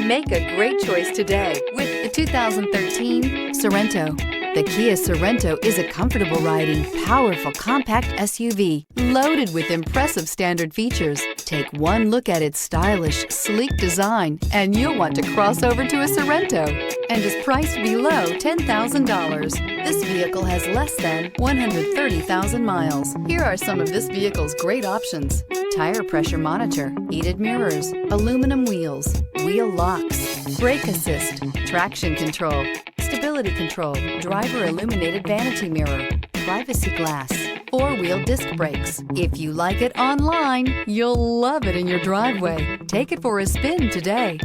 Make a great choice today with the 2013 Sorento. The Kia Sorento is a comfortable riding, powerful compact SUV loaded with impressive standard features. Take one look at its stylish, sleek design and you'll want to cross over to a Sorento, and is priced below $10,000. This vehicle has less than 130,000 miles. Here are some of this vehicle's great options: tire pressure monitor, heated mirrors, aluminum wheels, wheel locks, brake assist, traction control, stability control, driver illuminated vanity mirror, privacy glass, four-wheel disc brakes. If you like it online, you'll love it in your driveway. Take it for a spin today.